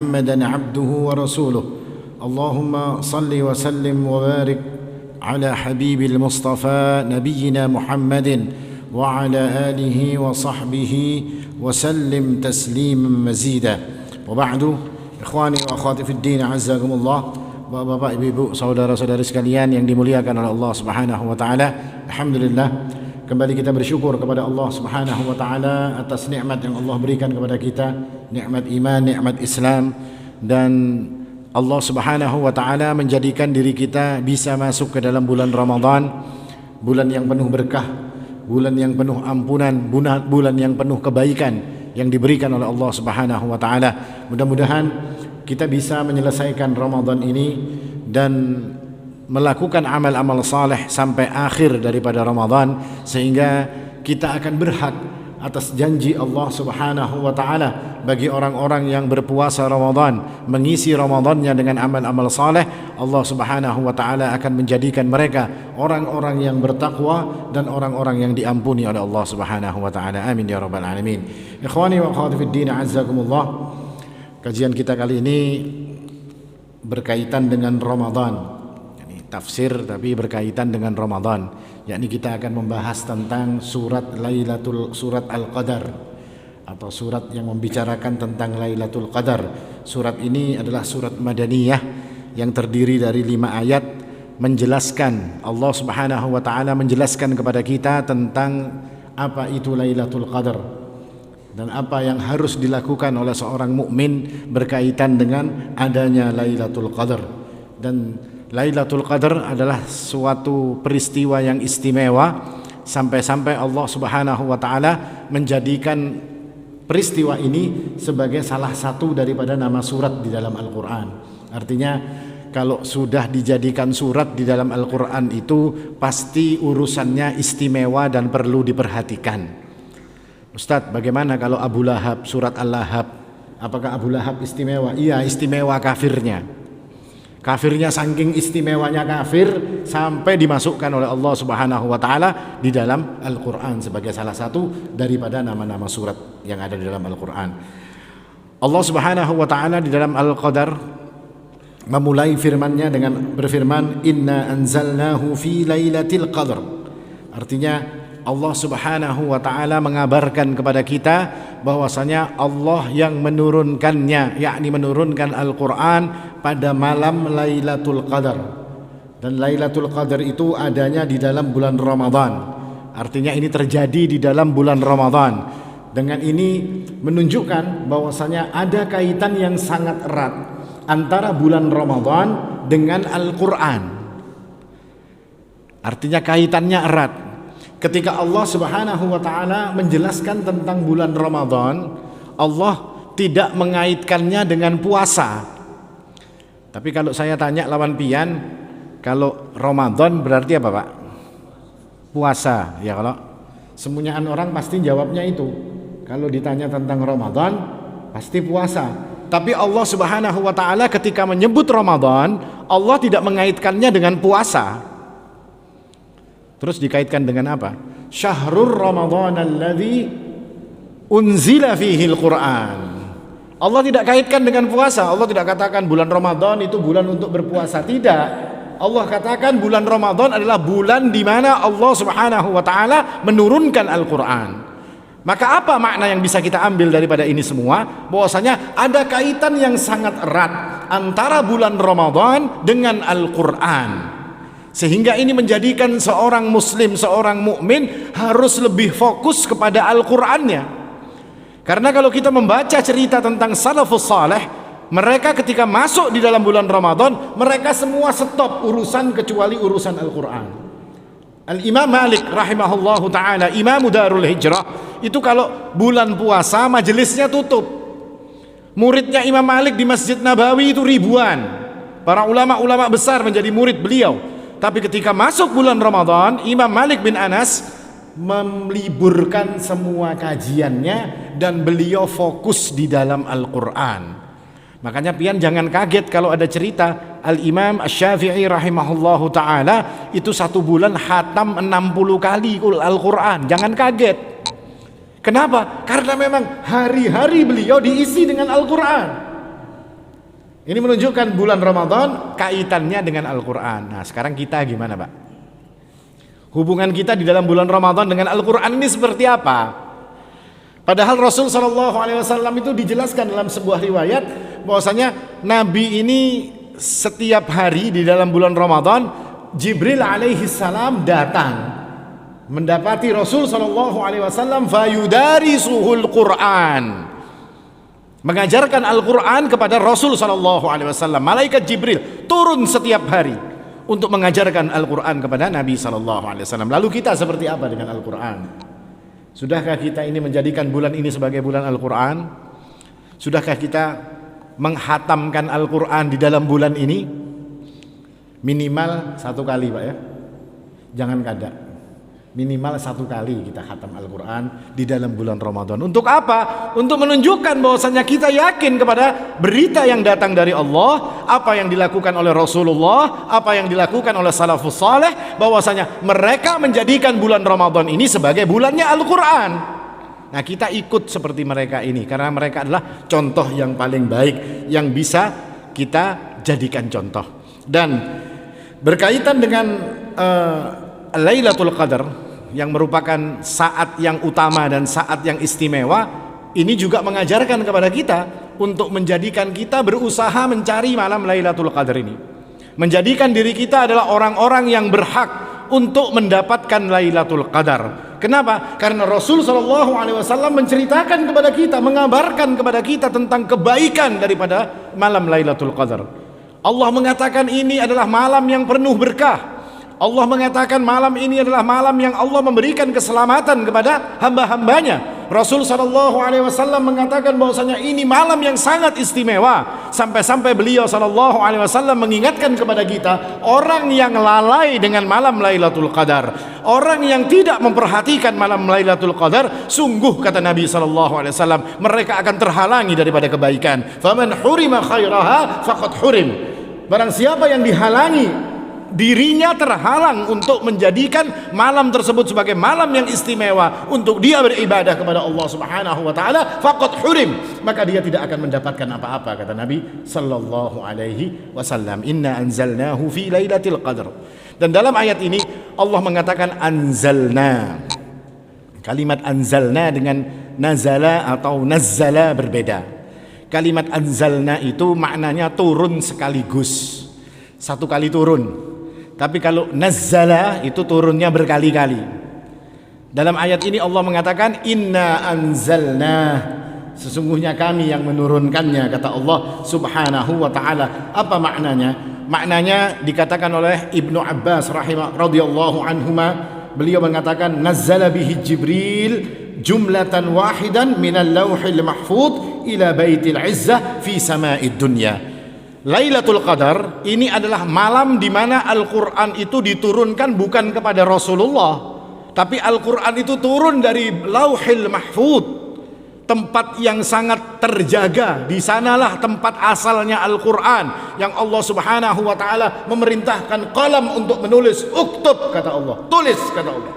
محمدا عبده ورسوله اللهم صل وسلم وبارك على حبيب المصطفى نبينا محمد وعلى آله وصحبه وسلم تسليما مزيدا وبعد إخواني وأخواتي في الدين عزكم الله. Bapak, ibu, saudara-saudari sekalian yang dimuliakan oleh Allah Subhanahu wa taala, alhamdulillah kembali kita bersyukur kepada Allah Subhanahu wa taala atas nikmat yang Allah berikan kepada kita, nikmat iman, nikmat Islam, dan Allah Subhanahu wa taala menjadikan diri kita bisa masuk ke dalam bulan Ramadan, bulan yang penuh berkah, bulan yang penuh ampunan, bulan yang penuh kebaikan yang diberikan oleh Allah Subhanahu wa taala. Mudah-mudahan kita bisa menyelesaikan Ramadan ini dan melakukan amal-amal saleh sampai akhir daripada Ramadan, sehingga kita akan berhak atas janji Allah Subhanahu wa taala bagi orang-orang yang berpuasa Ramadan, mengisi Ramadannya dengan amal-amal saleh. Allah Subhanahu wa taala akan menjadikan mereka orang-orang yang bertakwa dan orang-orang yang diampuni oleh Allah Subhanahu wa taala. Amin ya rabbal alamin. Ikhwani wa akhwati fid din, azzakumullah. Kajian kita kali ini berkaitan dengan Ramadan, tafsir tapi berkaitan dengan Ramadan, yakni kita akan membahas tentang surat Al-Qadar atau surat yang membicarakan tentang Lailatul Qadar. Surat ini adalah surat Madaniyah yang terdiri dari 5 ayat, menjelaskan, Allah Subhanahu wa taala menjelaskan kepada kita tentang apa itu Lailatul Qadar dan apa yang harus dilakukan oleh seorang mukmin berkaitan dengan adanya Lailatul Qadar. Dan Lailatul Qadar adalah suatu peristiwa yang istimewa, sampai-sampai Allah Subhanahu wa taala menjadikan peristiwa ini sebagai salah satu daripada nama surat di dalam Al-Qur'an. Artinya kalau sudah dijadikan surat di dalam Al-Qur'an itu pasti urusannya istimewa dan perlu diperhatikan. Ustadz, bagaimana kalau Abu Lahab, surat Al-Lahab? Apakah Abu Lahab istimewa? Iya, istimewa kafirnya. Kafirnya saking istimewanya kafir sampai dimasukkan oleh Allah Subhanahu wa taala di dalam Al-Qur'an sebagai salah satu daripada nama-nama surat yang ada di dalam Al-Qur'an. Allah Subhanahu wa taala di dalam Al-Qadar memulai firman-Nya dengan berfirman, "Inna anzalnahu fi lailatul qadar." Artinya Allah Subhanahu wa taala mengabarkan kepada kita bahwasanya Allah yang menurunkannya, yakni menurunkan Al-Qur'an pada malam Lailatul Qadar. Dan Lailatul Qadar itu adanya di dalam bulan Ramadan. Artinya ini terjadi di dalam bulan Ramadan. Dengan ini menunjukkan bahwasanya ada kaitan yang sangat erat antara bulan Ramadan dengan Al-Qur'an. Artinya kaitannya erat. Ketika Allah Subhanahu wa taala menjelaskan tentang bulan Ramadan, Allah tidak mengaitkannya dengan puasa. Tapi kalau saya tanya lawan pian, kalau Ramadan berarti apa, Pak? Puasa. Ya, kalau semuanya orang pasti jawabnya itu. Kalau ditanya tentang Ramadan, pasti puasa. Tapi Allah Subhanahu wa taala ketika menyebut Ramadan, Allah tidak mengaitkannya dengan puasa. Terus dikaitkan dengan apa? Syahrul Ramadan alladzi unzila fihi al-Qur'an. Allah tidak kaitkan dengan puasa. Allah tidak katakan bulan Ramadan itu bulan untuk berpuasa. Tidak. Allah katakan bulan Ramadan adalah bulan di mana Allah Subhanahu wa taala menurunkan Al-Qur'an. Maka apa makna yang bisa kita ambil daripada ini semua? Bahwasanya ada kaitan yang sangat erat antara bulan Ramadan dengan Al-Qur'an. Sehingga ini menjadikan seorang muslim, seorang mukmin harus lebih fokus kepada Al-Qur'annya. Karena kalau kita membaca cerita tentang salafus saleh, mereka ketika masuk di dalam bulan Ramadan, mereka semua stop urusan kecuali urusan Al-Qur'an. Al-Imam Malik rahimahullahu ta'ala, Imam Darul Hijrah, itu kalau bulan puasa majelisnya tutup. Muridnya Imam Malik di Masjid Nabawi itu ribuan. Para ulama-ulama besar menjadi murid beliau. Tapi ketika masuk bulan Ramadan, Imam Malik bin Anas meliburkan semua kajiannya dan beliau fokus di dalam Al-Qur'an. Makanya pian jangan kaget kalau ada cerita Al-Imam Asy-Syafi'i rahimahullahu taala itu 1 bulan khatam 60 kali Al-Qur'an. Jangan kaget. Kenapa? Karena memang hari-hari beliau diisi dengan Al-Quran. Ini menunjukkan bulan Ramadan kaitannya dengan Al-Quran. Nah sekarang kita gimana Pak? Hubungan kita di dalam bulan Ramadan dengan Al-Quran ini seperti apa? Padahal Rasul SAW itu dijelaskan dalam sebuah riwayat bahwasanya Nabi ini setiap hari di dalam bulan Ramadan Jibril alaihi salam datang mendapati Rasul SAW fayudarisuhul Quran, mengajarkan Al-Quran kepada Rasul SAW. Malaikat Jibril turun setiap hari untuk mengajarkan Al-Quran kepada Nabi SAW. Lalu kita seperti apa dengan Al-Quran? Sudahkah kita ini menjadikan bulan ini sebagai bulan Al-Quran? Sudahkah kita menghatamkan Al-Quran di dalam bulan ini? Minimal 1 kali Pak ya, jangan kada. Minimal 1 kali kita khatam Al-Quran di dalam bulan Ramadan. Untuk apa? Untuk menunjukkan bahwasanya kita yakin kepada berita yang datang dari Allah, apa yang dilakukan oleh Rasulullah, apa yang dilakukan oleh salafus saleh, bahwasanya mereka menjadikan bulan Ramadan ini sebagai bulannya Al-Quran. Nah kita ikut seperti mereka ini, karena mereka adalah contoh yang paling baik yang bisa kita jadikan contoh. Dan berkaitan dengan Lailatul Qadar yang merupakan saat yang utama dan saat yang istimewa, ini juga mengajarkan kepada kita untuk menjadikan kita berusaha mencari malam Lailatul Qadar ini, menjadikan diri kita adalah orang-orang yang berhak untuk mendapatkan Lailatul Qadar. Kenapa? Karena Rasul SAW menceritakan kepada kita, mengabarkan kepada kita tentang kebaikan daripada malam Lailatul Qadar. Allah mengatakan ini adalah malam yang penuh berkah. Allah mengatakan malam ini adalah malam yang Allah memberikan keselamatan kepada hamba-hambanya. Rasul SAW mengatakan bahwasanya ini malam yang sangat istimewa. Sampai-sampai beliau SAW mengingatkan kepada kita, orang yang lalai dengan malam Lailatul Qadar, orang yang tidak memperhatikan malam Lailatul Qadar, sungguh kata Nabi SAW, mereka akan terhalangi daripada kebaikan. Faman hurima khairaha faqad hurim. Barang siapa yang dihalangi, dirinya terhalang untuk menjadikan malam tersebut sebagai malam yang istimewa untuk dia beribadah kepada Allah Subhanahu wa taala, faqad hurim, maka dia tidak akan mendapatkan apa-apa, kata Nabi sallallahu alaihi wasallam. Inna anzalnahu fi lailatul qadar. Dan dalam ayat ini Allah mengatakan anzalna. Kalimat anzalna dengan nazala atau nazzala berbeda. Kalimat anzalna itu maknanya turun sekaligus, 1 kali turun. Tapi kalau nazzala itu turunnya berkali-kali. Dalam ayat ini Allah mengatakan inna anzalna, sesungguhnya kami yang menurunkannya, kata Allah Subhanahu wa taala. Apa maknanya? Maknanya dikatakan oleh Ibnu Abbas radhiyallahu anhuma, beliau mengatakan nazzala bihi Jibril jumlatan wahidan minal lauhil mahfuz ila baitil izzah fi sama'id dunya. Lailatul Qadar ini adalah malam di mana Al-Quran itu diturunkan bukan kepada Rasulullah, tapi Al-Quran itu turun dari Lauhil Mahfuz, tempat yang sangat terjaga. Di sanalah tempat asalnya Al-Quran yang Allah Subhanahu wa taala memerintahkan qalam untuk menulis. Uktub, kata Allah, tulis, kata Allah.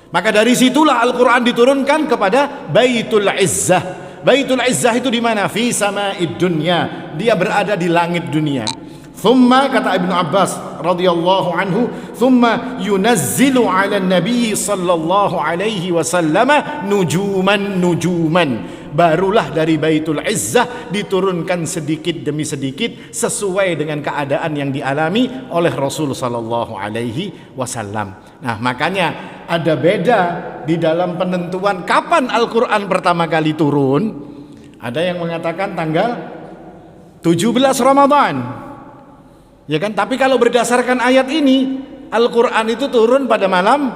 Maka dari situlah Al-Quran diturunkan kepada Baitul Izzah. Baitul Izzah itu di mana? Fi sama'id dunya. Dia berada di langit dunia. Thumma, kata Ibnu Abbas radhiyallahu anhu, thumma yunazzilu 'ala an-nabi sallallahu alaihi wasallam nujuman. Barulah dari Baitul Izzah diturunkan sedikit demi sedikit sesuai dengan keadaan yang dialami oleh Rasul sallallahu alaihi wasallam. Nah, makanya ada beda di dalam penentuan kapan Al-Quran pertama kali turun. Ada yang mengatakan tanggal 17 Ramadan, ya kan? Tapi kalau berdasarkan ayat ini, Al-Quran itu turun pada malam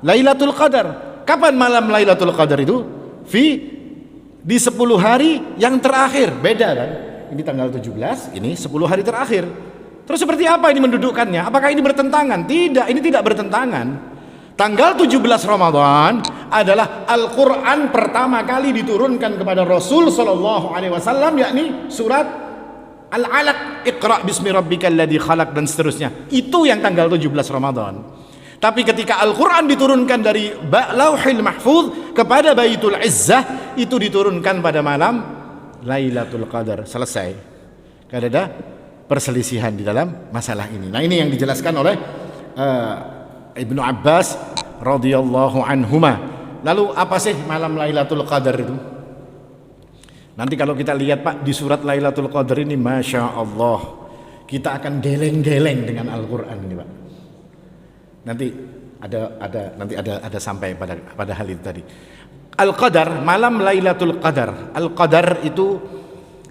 Lailatul Qadar. Kapan malam Lailatul Qadar itu? Di 10 hari yang terakhir. Beda kan? Ini tanggal 17, ini 10 hari terakhir. Terus seperti apa ini mendudukkannya? Apakah ini bertentangan? Tidak, ini tidak bertentangan. Tanggal 17 Ramadan adalah Al-Quran pertama kali diturunkan kepada Rasul sallallahu alaihi wasallam, yakni surat Al-Alaq, Iqra bismi rabbikal ladzi khalaq, dan seterusnya. Itu yang tanggal 17 Ramadan. Tapi ketika Al-Quran diturunkan dari Lauhil Mahfuz kepada Baitul Izzah, itu diturunkan pada malam Lailatul Qadar. Selesai. Gak ada perselisihan di dalam masalah ini. Nah, ini yang dijelaskan oleh Ibnu Abbas radhiyallahu anhuma. Lalu apa sih malam Lailatul Qadar itu? Nanti kalau kita lihat Pak di surat Lailatul Qadar ini, Masya Allah, kita akan geleng-geleng dengan Al-Quran ini Pak. Nanti ada sampai pada hal itu tadi. Al-Qadar, malam Lailatul Qadar. Al-Qadar itu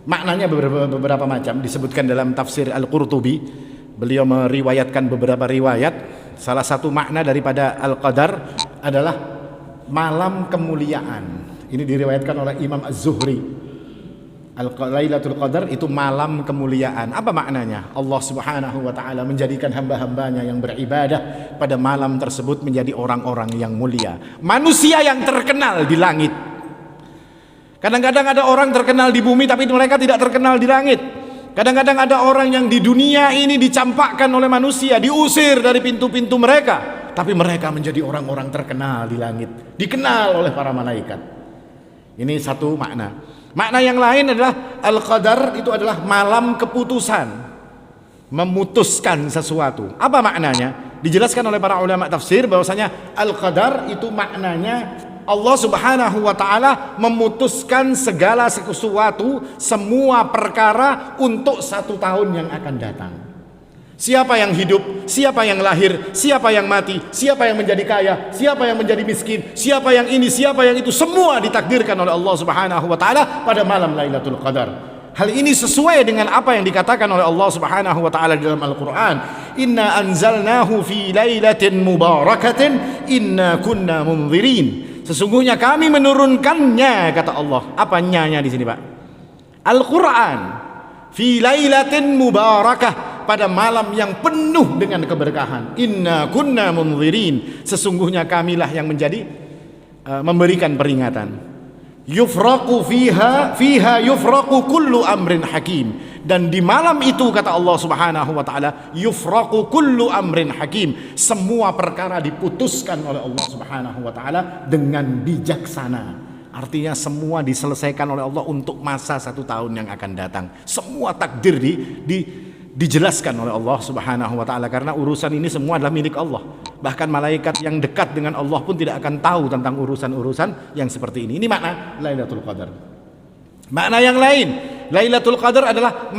maknanya beberapa macam, disebutkan dalam tafsir Al-Qurtubi. Beliau meriwayatkan beberapa riwayat. Salah satu makna daripada Al-Qadar adalah malam kemuliaan. Ini diriwayatkan oleh Imam Az-Zuhri. Lailatul Qadar itu malam kemuliaan. Apa maknanya? Allah Subhanahu wa taala menjadikan hamba-hambanya yang beribadah pada malam tersebut menjadi orang-orang yang mulia, manusia yang terkenal di langit. Kadang-kadang ada orang terkenal di bumi tapi mereka tidak terkenal di langit. Kadang-kadang ada orang yang di dunia ini dicampakkan oleh manusia, diusir dari pintu-pintu mereka, tapi mereka menjadi orang-orang terkenal di langit, dikenal oleh para malaikat. Ini satu makna. Makna yang lain adalah Al-Qadar itu adalah malam keputusan, memutuskan sesuatu. Apa maknanya? Dijelaskan oleh para ulama tafsir bahwasanya Al-Qadar itu maknanya Allah Subhanahu wa taala memutuskan segala sesuatu, semua perkara untuk 1 tahun yang akan datang. Siapa yang hidup, siapa yang lahir, siapa yang mati, siapa yang menjadi kaya, siapa yang menjadi miskin, siapa yang ini, siapa yang itu, semua ditakdirkan oleh Allah Subhanahu wa taala pada malam Lailatul Qadar. Hal ini sesuai dengan apa yang dikatakan oleh Allah Subhanahu wa taala dalam Al-Qur'an. Inna anzalnahu fi lailatin mubarakatin inna kunna munzirin. Sesungguhnya kami menurunkannya, kata Allah. Apa nya di sini, Pak? Al-Qur'an fi lailatin mubarakah, pada malam yang penuh dengan keberkahan. Inna kunna munzirin. Sesungguhnya kamilah yang menjadi memberikan peringatan. Yufraqu fiha yufraqu kullu amrin hakim. Dan di malam itu kata Allah Subhanahu wa taala, yufraqu kullu amrin hakim. Semua perkara diputuskan oleh Allah Subhanahu wa taala dengan bijaksana. Artinya semua diselesaikan oleh Allah untuk masa 1 tahun yang akan datang. Semua takdir dijelaskan oleh Allah Subhanahu wa taala, karena urusan ini semua adalah milik Allah. Bahkan malaikat yang dekat dengan Allah pun tidak akan tahu tentang urusan-urusan yang seperti ini. Ini makna Lailatul Qadar. Makna yang lain, Lailatul Qadar adalah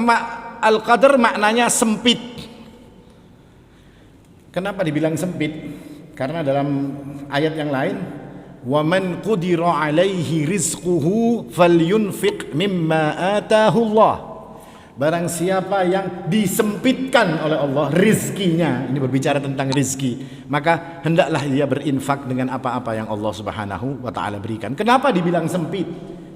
Al-Qadar maknanya sempit. Kenapa dibilang sempit? Karena dalam ayat yang lain, wa man qudira alaihi rizquhu falyunfiq mimma atahu Allah. Barang siapa yang disempitkan oleh Allah rizkinya, ini berbicara tentang rizki, maka hendaklah dia berinfak dengan apa-apa yang Allah Subhanahu wa ta'ala berikan. Kenapa dibilang sempit?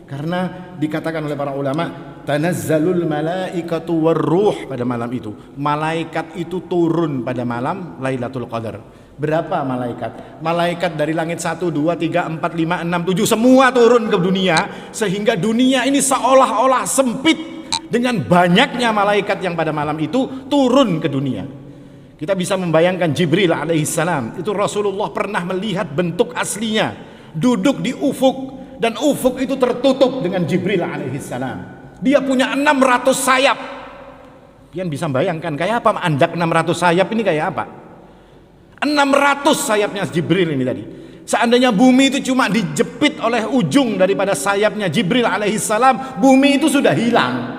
Karena dikatakan oleh para ulama, tanazzalul malaikatu warruh, pada malam itu malaikat itu turun pada malam Lailatul Qadar. Berapa malaikat? Malaikat dari langit 1, 2, 3, 4, 5, 6, 7 semua turun ke dunia, sehingga dunia ini seolah-olah sempit dengan banyaknya malaikat yang pada malam itu turun ke dunia. Kita bisa membayangkan Jibril alaihissalam, itu Rasulullah pernah melihat bentuk aslinya, duduk di ufuk, dan ufuk itu tertutup dengan Jibril alaihissalam. Dia punya 600 sayap. Kalian bisa bayangkan kayak apa andak 600 sayap ini, kayak apa? 600 sayapnya Jibril ini tadi. Seandainya bumi itu cuma dijepit oleh ujung daripada sayapnya Jibril alaihissalam, bumi itu sudah hilang.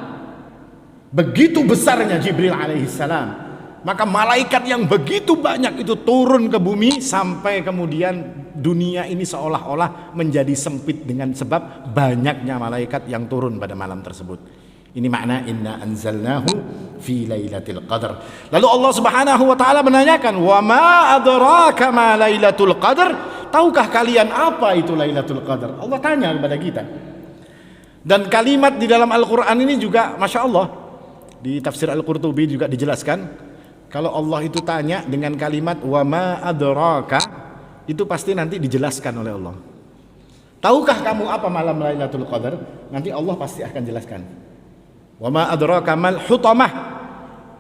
Begitu besarnya Jibril alaihissalam. Maka malaikat yang begitu banyak itu turun ke bumi, sampai kemudian dunia ini seolah-olah menjadi sempit dengan sebab banyaknya malaikat yang turun pada malam tersebut. Ini makna inna anzalnahu fi lailatul qadar. Lalu Allah Subhanahu wa taala menanyakan, "Wa ma adraka ma lailatul qadar?" Tahukah kalian apa itu Lailatul Qadar? Allah tanya kepada kita. Dan kalimat di dalam Al-Qur'an ini juga Masya Allah, di tafsir Al-Qurtubi juga dijelaskan, kalau Allah itu tanya dengan kalimat wa ma adraka, itu pasti nanti dijelaskan oleh Allah. Tahukah kamu apa malam Lailatul Qadar? Nanti Allah pasti akan jelaskan. Wa ma adraka mal hutamah.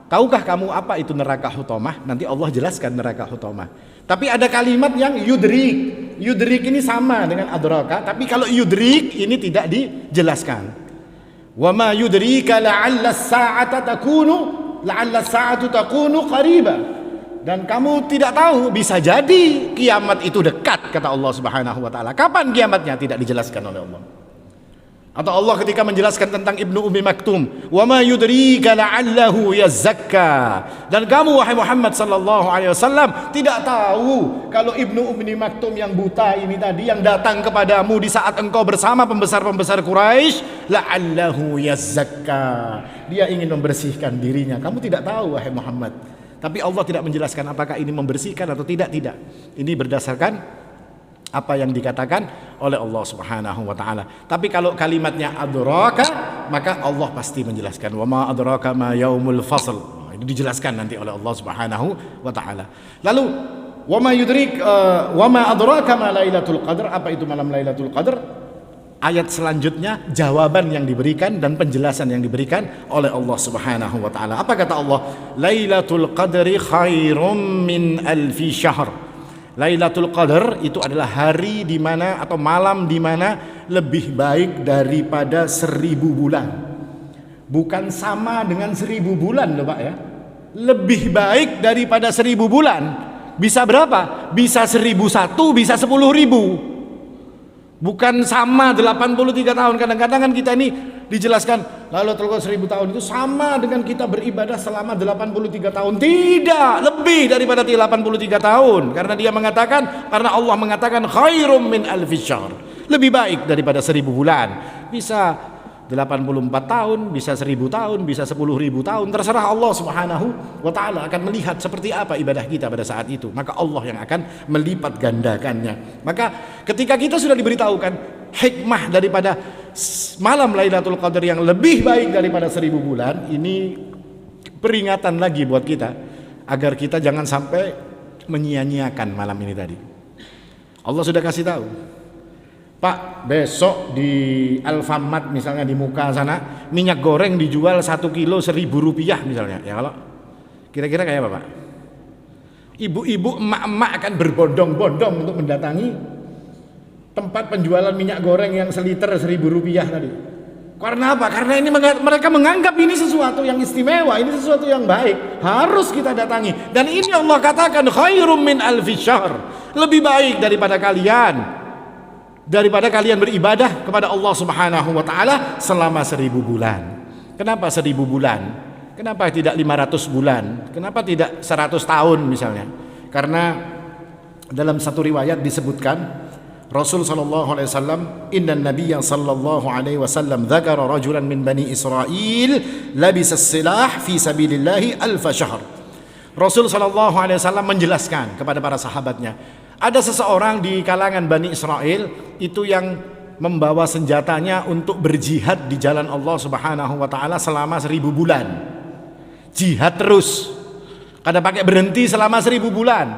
Tahukah kamu apa itu neraka hutamah? Nanti Allah jelaskan neraka hutamah. Tapi ada kalimat yang yudrik. Yudrik ini sama dengan adraka, tapi kalau yudrik ini tidak dijelaskan. Wa ma yudrika la'alla as-sa'atu takunu qariba. Dan kamu tidak tahu, bisa jadi kiamat itu dekat, kata Allah Subhanahu wa taala. Kapan kiamatnya tidak dijelaskan oleh Allah. Atau Allah ketika menjelaskan tentang Ibnu Ummi Maktum, wa ma yudrika la'allahu yazakka. Dan kamu wahai Muhammad sallallahu alaihi wasallam tidak tahu kalau Ibnu Ummi Maktum yang buta ini tadi yang datang kepadamu di saat engkau bersama pembesar-pembesar Quraisy, la'allahu yazakka. Dia ingin membersihkan dirinya. Kamu tidak tahu wahai Muhammad. Tapi Allah tidak menjelaskan apakah ini membersihkan atau tidak. Ini berdasarkan apa yang dikatakan oleh Allah Subhanahu wa taala. Tapi kalau kalimatnya adraka, maka Allah pasti menjelaskan wa ma adraka ma yaumul fasl. Ini dijelaskan nanti oleh Allah Subhanahu wa taala. Lalu wa ma yudrik wa ma adraka ma lailatul qadar, apa itu malam Lailatul Qadar? Ayat selanjutnya jawaban yang diberikan dan penjelasan yang diberikan oleh Allah Subhanahu wa taala. Apa kata Allah? Lailatul Qadri khairum min alfi syahr. Lailatul Qadar itu adalah hari di mana atau malam di mana lebih baik daripada 1000 bulan. Bukan sama dengan 1000 bulan loh Pak ya. Lebih baik daripada 1000 bulan. Bisa berapa? Bisa 1001, bisa 10.000. Bukan sama 83 tahun. Kadang-kadang kan kita ini dijelaskan Lailatul Qadar 1000 tahun itu sama dengan kita beribadah selama 83 tahun. Tidak, lebih daripada 83 tahun. Karena karena Allah mengatakan khairum min alfi syahr. Lebih baik daripada 1000 bulan. Bisa 84 tahun, bisa 1000 tahun, bisa 10.000 tahun. Terserah Allah Subhanahu wa taala akan melihat seperti apa ibadah kita pada saat itu. Maka Allah yang akan melipat gandakannya. Maka ketika kita sudah diberitahukan hikmah daripada malam Lailatul Qadar yang lebih baik daripada 1000 bulan, ini peringatan lagi buat kita agar kita jangan sampai menyia-nyiakan malam ini tadi. Allah sudah kasih tahu, Pak, besok di Alfamart misalnya di muka sana minyak goreng dijual 1 kilo 1.000 rupiah misalnya. Ya kalau kira-kira kayak apa Pak? Ibu-ibu, emak-emak akan berbondong-bondong untuk mendatangi tempat penjualan minyak goreng yang seliter 1.000 rupiah tadi. Karena apa? Karena ini mereka menganggap ini sesuatu yang istimewa, ini sesuatu yang baik, harus kita datangi. Dan ini Allah katakan khairum min alfi syahr, lebih baik daripada kalian beribadah kepada Allah Subhanahu wa taala selama 1000 bulan. Kenapa 1000 bulan? Kenapa tidak 500 bulan? Kenapa tidak 100 tahun misalnya? Karena dalam satu riwayat disebutkan Rasul sallallahu alaihi wasallam, innan nabiyya sallallahu alaihi wasallam dzakara rajulan min bani Israil labisa as-silah fi sabilillah alf syahr. Rasul sallallahu alaihi wasallam menjelaskan kepada para sahabatnya, ada seseorang di kalangan Bani Israel itu yang membawa senjatanya untuk berjihad di jalan Allah Subhanahu wa taala selama 1000 bulan. Jihad terus. Kada pakai berhenti selama 1000 bulan.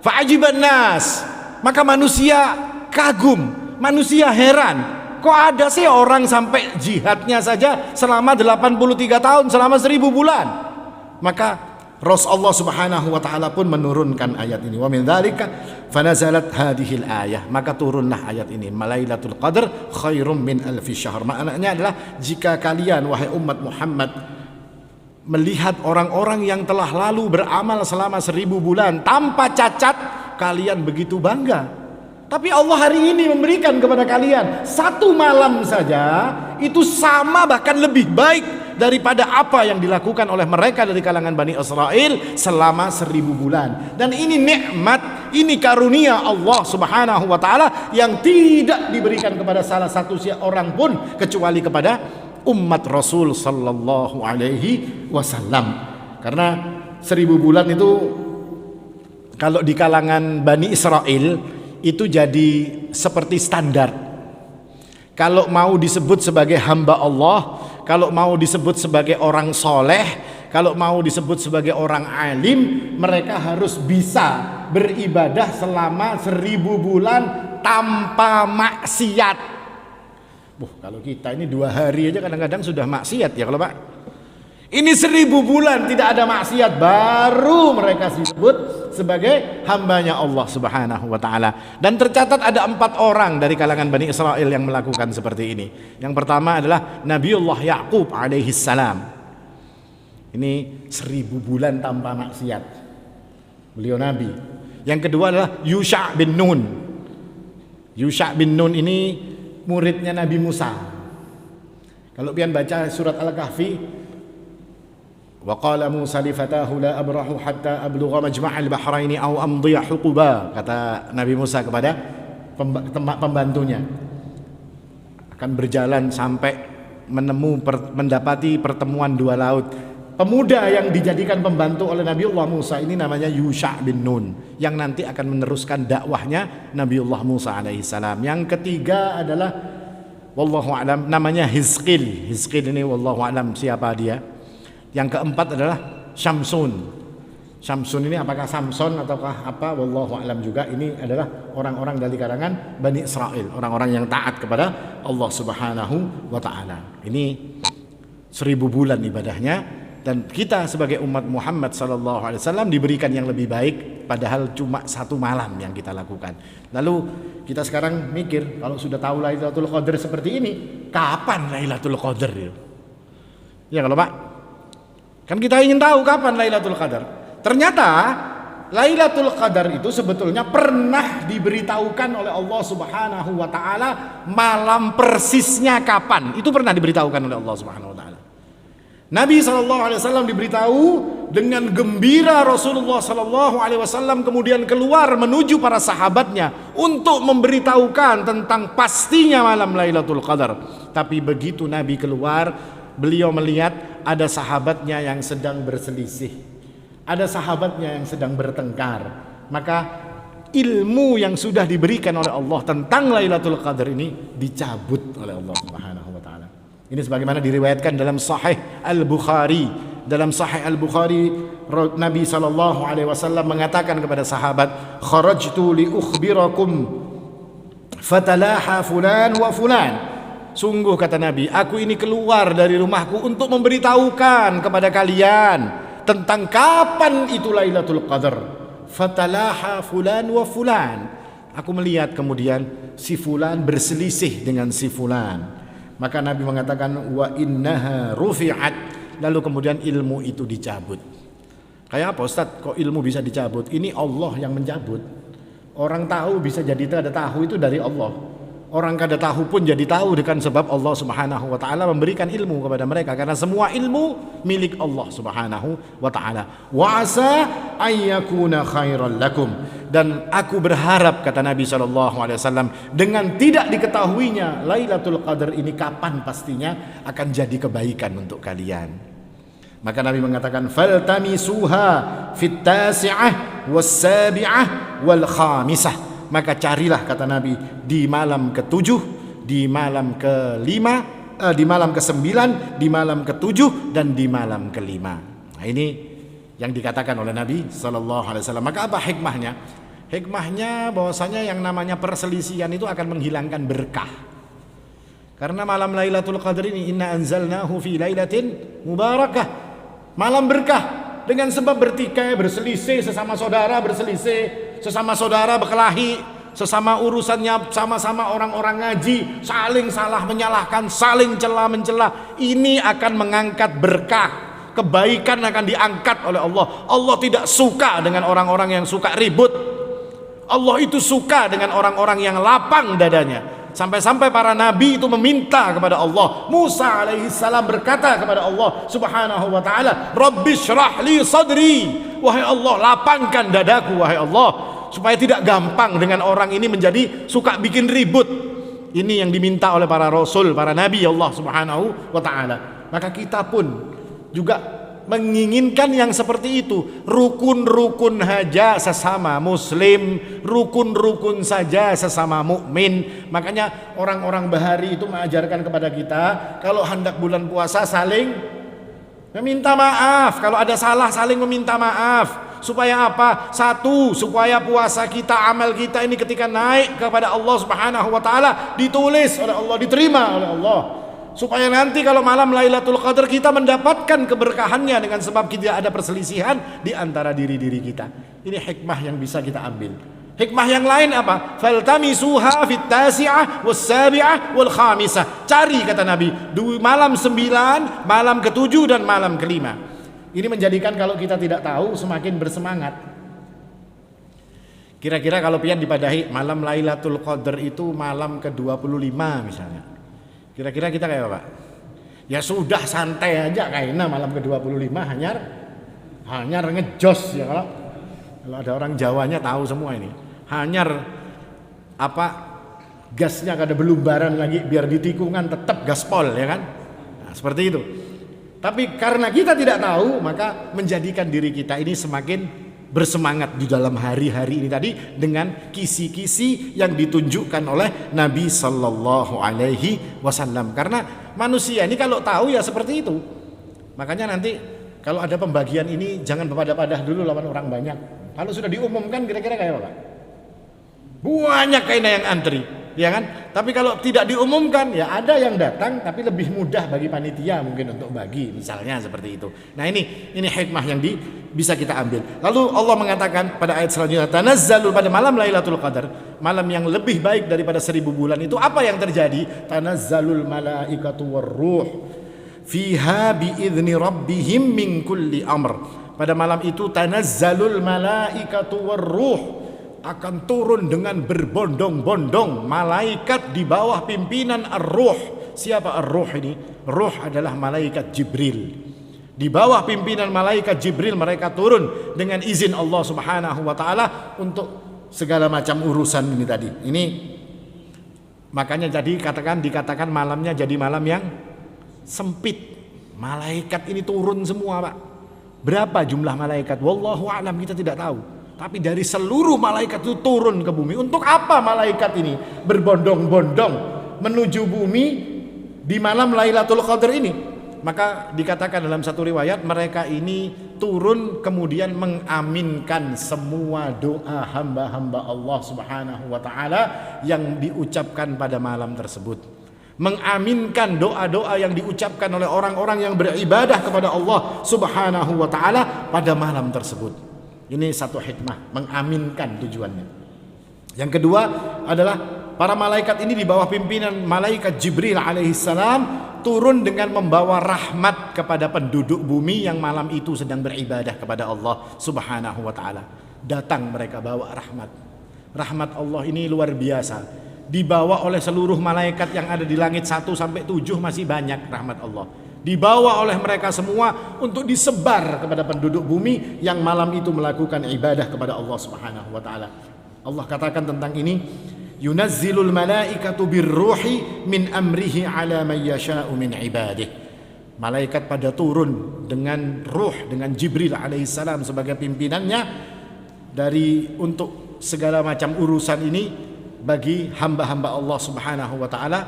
Fa'ajiban nas. Maka manusia kagum, manusia heran. Kok ada sih orang sampai jihadnya saja selama 83 tahun, selama 1000 bulan. Maka Rasulullah Subhanahu wa taala pun menurunkan ayat ini. Wa min dzalika fanazalat hadhil ayah. Maka turunlah ayat ini. Lailatul Qadar khairum min alfi syahr. Maknanya adalah jika kalian wahai umat Muhammad melihat orang-orang yang telah lalu beramal selama 1000 bulan tanpa cacat, kalian begitu bangga. Tapi Allah hari ini memberikan kepada kalian satu malam saja itu sama bahkan lebih baik daripada apa yang dilakukan oleh mereka dari kalangan Bani Israel selama 1000 bulan. Dan ini nikmat, ini karunia Allah Subhanahu wa taala yang tidak diberikan kepada salah satu orang pun kecuali kepada umat Rasul sallallahu alaihi wasallam. Karena 1000 bulan itu kalau di kalangan Bani Israel itu jadi seperti standar. Kalau mau disebut sebagai hamba Allah, kalau mau disebut sebagai orang soleh, kalau mau disebut sebagai orang alim, mereka harus bisa beribadah selama 1000 bulan tanpa maksiat. Kalau kita ini 2 hari aja kadang-kadang sudah maksiat ya kalau Pak. Ini 1000 bulan tidak ada maksiat, baru mereka disebut sebagai hambanya Allah Subhanahu wa ta'ala. Dan tercatat ada 4 orang dari kalangan Bani Israel yang melakukan seperti ini. Yang pertama adalah Nabiullah Ya'qub alaihi salam. Ini 1000 bulan tanpa maksiat, beliau nabi. Yang kedua adalah Yusha' bin Nun. Yusha' bin Nun ini muridnya Nabi Musa. Kalau pian baca surat Al-Kahfi, wa qala Musa li fatahu la abrahu hatta ablugha majma'al bahraini aw amdiya huquba, kata Nabi Musa kepada pembantunya, akan berjalan sampai mendapati pertemuan 2 laut. Pemuda yang dijadikan pembantu oleh Nabiullah Musa ini namanya Yusha' bin Nun, yang nanti akan meneruskan dakwahnya Nabiullah Musa alaihi salam. Yang ketiga adalah wallahu alam, namanya Hizqil. Hizqil ini wallahu alam siapa dia. Yang keempat adalah Syamsun. Syamsun ini apakah Samson ataukah apa, wallahu alam juga. Ini adalah orang-orang dari kalangan Bani Israel, orang-orang yang taat kepada Allah Subhanahu wa ta'ala. Ini 1000 bulan ibadahnya, dan kita sebagai umat Muhammad sallallahu alaihi wasallam diberikan yang lebih baik, padahal cuma 1 malam yang kita lakukan. Lalu kita sekarang mikir, kalau sudah tahu Lailatul Qadar seperti ini, kapan Lailatul Qadar ya? Ya kalau Pak, kan kita ingin tahu kapan Lailatul Qadar. Ternyata Lailatul Qadar itu sebetulnya pernah diberitahukan oleh Allah Subhanahu wa ta'ala malam persisnya kapan. Itu pernah diberitahukan oleh Allah Subhanahu wa ta'ala. Nabi SAW diberitahu dengan gembira. Rasulullah SAW kemudian keluar menuju para sahabatnya untuk memberitahukan tentang pastinya malam Lailatul Qadar. Tapi begitu Nabi keluar, beliau melihat ada sahabatnya yang sedang berselisih, ada sahabatnya yang sedang bertengkar. Maka ilmu yang sudah diberikan oleh Allah tentang Lailatul Qadar ini dicabut oleh Allah Subhanahu wa ta'ala. Ini sebagaimana diriwayatkan dalam Sahih Al-Bukhari. Dalam Sahih Al-Bukhari, Nabi SAW mengatakan kepada sahabat, kharajtu li ukhbirakum fatalaha fulan wa fulan. Sungguh kata Nabi, aku ini keluar dari rumahku untuk memberitahukan kepada kalian tentang kapan itu Lailatul Qadar. Fatalaha fulan wa fulan. Aku melihat kemudian si fulan berselisih dengan si fulan. Maka Nabi mengatakan wa innaha rufi'at. Lalu kemudian ilmu itu dicabut. Kayak apa Ustaz? Kok ilmu bisa dicabut? Ini Allah yang mencabut. Orang tahu bisa jadi tidak tahu itu dari Allah. Orang kada tahu pun jadi tahu dengan sebab Allah Subhanahu wa ta'ala memberikan ilmu kepada mereka, karena semua ilmu milik Allah Subhanahu wa ta'ala. Wa asa ayyakuna khairan lakum, dan aku berharap, kata Nabi SAW, dengan tidak diketahuinya Lailatul Qadar ini kapan pastinya, akan jadi kebaikan untuk kalian. Maka Nabi mengatakan faltamisuha fit tasi'ah was sabi'ah wal khamisah. Maka carilah, kata Nabi, di malam ke-7, di malam ke-5, di malam ke-9, di malam ke-7, dan di malam ke-5. Nah, ini yang dikatakan oleh Nabi SAW. Maka apa hikmahnya? Hikmahnya bahwasanya yang namanya perselisihan itu akan menghilangkan berkah. Karena malam Lailatul Qadar ini, inna anzalnahu fi lailatin mubarakah, malam berkah. Dengan sebab bertikai, berselisih, sesama saudara berselisih, sesama saudara berkelahi, sesama urusannya sama-sama orang-orang ngaji, saling salah menyalahkan, saling mencela. Ini akan mengangkat berkah, kebaikan akan diangkat oleh Allah. Allah tidak suka dengan orang-orang yang suka ribut. Allah itu suka dengan orang-orang yang lapang dadanya. Sampai-sampai para nabi itu meminta kepada Allah. Musa alaihi salam berkata kepada Allah Subhanahu wa ta'ala, Rabbi syrah li sadri, wahai Allah, lapangkan dadaku wahai Allah, supaya tidak gampang dengan orang ini menjadi suka bikin ribut. Ini yang diminta oleh para rasul, para nabi Allah Subhanahu wa ta'ala. Maka kita pun juga menginginkan yang seperti itu. Rukun-rukun saja sesama muslim, rukun-rukun saja sesama mukmin. Makanya orang-orang Bahari itu mengajarkan kepada kita, kalau hendak bulan puasa saling meminta maaf. Kalau ada salah saling meminta maaf. Supaya apa? Satu, supaya puasa kita, amal kita ini ketika naik kepada Allah Subhanahu wa ta'ala ditulis oleh Allah, diterima oleh Allah. supaya nanti kalau malam Lailatul Qadar kita mendapatkan keberkahannya dengan sebab tidak ada perselisihan di antara diri-diri kita. Ini hikmah yang bisa kita ambil. Hikmah yang lain apa? Faltamisuha fit tasi'ah was sabi'ah wal khamisah. Cari, kata Nabi, malam 9, malam ke-7 dan malam ke-5. Ini menjadikan kalau kita tidak tahu semakin bersemangat. Kira-kira kalau pian dipadahi malam Lailatul Qadar itu malam ke-25 misalnya. Kira-kira kita kayak apa? Ya sudah, santai aja kayaknya malam ke-25 hanyar ngejos ya. Kalau ada orang Jawanya tahu semua ini. Hanyar gasnya kada belumbaran lagi biar di tikungan tetap gaspol ya kan. Nah, seperti itu. Tapi karena kita tidak tahu, maka menjadikan diri kita ini semakin bersemangat di dalam hari-hari ini tadi dengan kisi-kisi yang ditunjukkan oleh Nabi Sallallahu Alaihi Wasallam. Karena manusia ini kalau tahu ya seperti itu. Makanya nanti kalau ada pembagian ini jangan berpadah-padah dulu lawan orang banyak. Kalau sudah diumumkan kira-kira kayak apa? Banyak kayaknya yang antri, ya kan? Tapi kalau tidak diumumkan, ya ada yang datang, tapi lebih mudah bagi panitia mungkin untuk bagi, misalnya seperti itu. Nah ini hikmah yang bisa kita ambil. Lalu Allah mengatakan pada ayat selanjutnya, tanazzalul, pada malam Lailatul Qadar, malam yang lebih baik daripada 1000 bulan itu apa yang terjadi? Tanazzalul malaikatu warruh fiha biizni rabbihim min kulli amr. Pada malam itu tanazzalul malaikatu warruh, akan turun dengan berbondong-bondong malaikat di bawah pimpinan Ar-Ruh. Siapa Ar-Ruh ini? Ruh adalah malaikat Jibril. Di bawah pimpinan malaikat Jibril mereka turun dengan izin Allah Subhanahu wa taala untuk segala macam urusan ini tadi. Ini makanya jadi dikatakan malamnya jadi malam yang sempit. Malaikat ini turun semua, Pak. Berapa jumlah malaikat? Wallahu a'lam, kita tidak tahu. Tapi dari seluruh malaikat itu turun ke bumi. Untuk apa malaikat ini berbondong-bondong menuju bumi di malam Lailatul Qadar ini? Maka dikatakan dalam satu riwayat mereka ini turun kemudian mengaminkan semua doa hamba-hamba Allah Subhanahu wa taala yang diucapkan pada malam tersebut. Mengaminkan doa-doa yang diucapkan oleh orang-orang yang beribadah kepada Allah Subhanahu wa taala pada malam tersebut. Ini satu hikmah, mengaminkan tujuannya. Yang kedua adalah para malaikat ini di bawah pimpinan malaikat Jibril alaihissalam turun dengan membawa rahmat kepada penduduk bumi yang malam itu sedang beribadah kepada Allah Subhanahu wa taala. Datang mereka bawa rahmat. Rahmat Allah ini luar biasa. Dibawa oleh seluruh malaikat yang ada di langit 1 sampai 7 masih banyak rahmat Allah. Dibawa oleh mereka semua untuk disebar kepada penduduk bumi yang malam itu melakukan ibadah kepada Allah Subhanahu wa taala. Allah katakan tentang ini, yunazzilul malaikatu birruhi min amrihi ala man yasha'u min ibadih. Malaikat pada turun dengan ruh, dengan Jibril alaihissalam sebagai pimpinannya untuk segala macam urusan ini bagi hamba-hamba Allah Subhanahu wa taala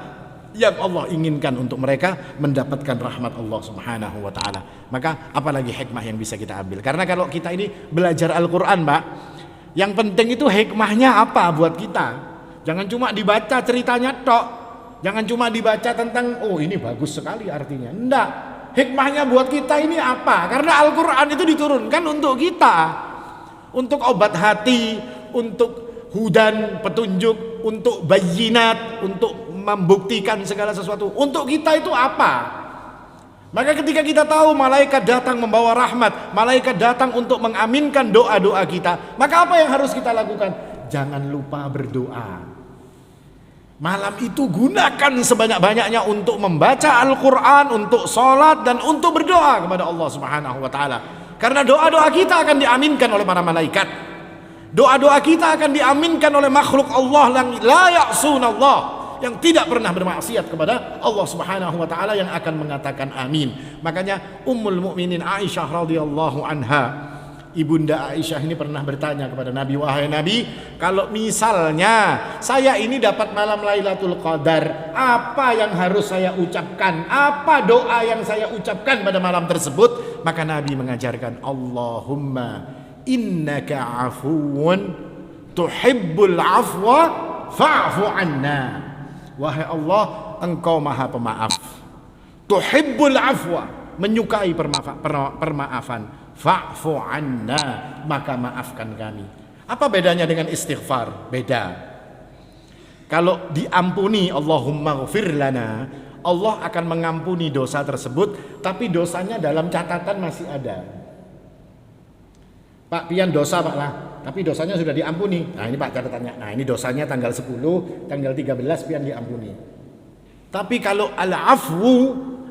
yang Allah inginkan untuk mereka mendapatkan rahmat Allah Subhanahu wa taala. Maka apalagi hikmah yang bisa kita ambil? Karena kalau kita ini belajar Al-Qur'an, Pak, yang penting itu hikmahnya apa buat kita. Jangan cuma dibaca ceritanya tok. Jangan cuma dibaca tentang oh ini bagus sekali artinya. Enggak. Hikmahnya buat kita ini apa? Karena Al-Qur'an itu diturunkan untuk kita. Untuk obat hati, untuk hudan, petunjuk, untuk bayyinat, untuk membuktikan segala sesuatu. Untuk kita itu apa? Maka ketika kita tahu malaikat datang membawa rahmat, malaikat datang untuk mengaminkan doa-doa kita, maka apa yang harus kita lakukan? Jangan lupa berdoa. Malam itu gunakan sebanyak-banyaknya untuk membaca Al-Quran, untuk sholat, dan untuk berdoa kepada Allah Subhanahu wa ta'ala. Karena doa-doa kita akan diaminkan oleh para malaikat. Doa-doa kita akan diaminkan oleh makhluk Allah yang la ya'sunallah, yang tidak pernah bermaksiat kepada Allah Subhanahu wa taala, yang akan mengatakan amin. Makanya Ummul Mukminin Aisyah radhiyallahu anha, Ibunda Aisyah ini pernah bertanya kepada Nabi, wahai Nabi, kalau misalnya saya ini dapat malam Lailatul Qadar, apa yang harus saya ucapkan? Apa doa yang saya ucapkan pada malam tersebut? Maka Nabi mengajarkan, Allahumma innaka afuwun tuhibbul afwa fa'fu anna. Wahai Allah, engkau maha pemaaf, tuhibbul afwa, menyukai permaafan, fa'fu anna, maka maafkan kami. Apa bedanya dengan istighfar? Beda. Kalau diampuni Allahumma ghfir lana, Allah akan mengampuni dosa tersebut, tapi dosanya dalam catatan masih ada. Pak pian dosa Pak lah, tapi dosanya sudah diampuni. Nah ini Pak catatannya. Nah ini dosanya tanggal 10, tanggal 13 pian diampuni. Tapi kalau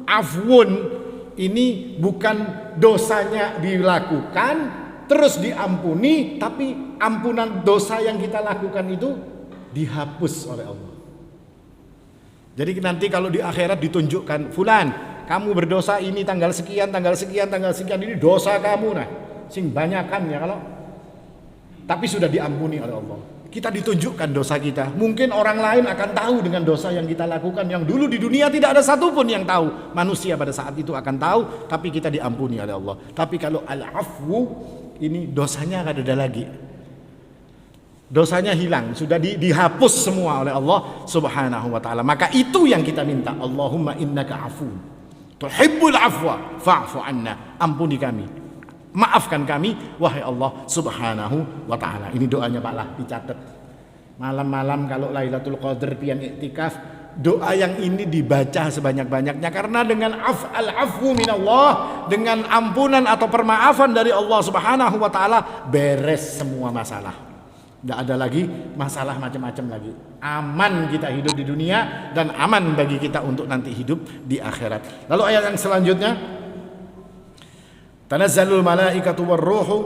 afwun ini bukan dosanya dilakukan terus diampuni, tapi ampunan dosa yang kita lakukan itu dihapus oleh Allah. Jadi nanti kalau di akhirat ditunjukkan, fulan kamu berdosa ini tanggal sekian, tanggal sekian, tanggal sekian, ini dosa kamu, nah sing banyakan ya kalau, tapi sudah diampuni oleh Allah. Kita ditunjukkan dosa kita. Mungkin orang lain akan tahu dengan dosa yang kita lakukan, yang dulu di dunia tidak ada satupun yang tahu. Manusia pada saat itu akan tahu, tapi kita diampuni oleh Allah. Tapi kalau al-afwu ini dosanya akan ada lagi. Dosanya hilang, sudah dihapus semua oleh Allah Subhanahu wa taala. Maka itu yang kita minta. Allahumma innaka afu tuhibbul afwa fa'fu anna. Ampuni kami, maafkan kami wahai Allah Subhanahu wa ta'ala. Ini doanya Pak lah, dicatat. Malam-malam kalau Lailatul Qadar pian iktikaf, doa yang ini dibaca sebanyak-banyaknya, karena dengan al-afwu minallah, dengan ampunan atau permaafan dari Allah Subhanahu wa ta'ala, beres semua masalah. Tidak ada lagi masalah macam-macam lagi. Aman kita hidup di dunia dan aman bagi kita untuk nanti hidup di akhirat. Lalu ayat yang selanjutnya, tanazzalul malaikatu warruhu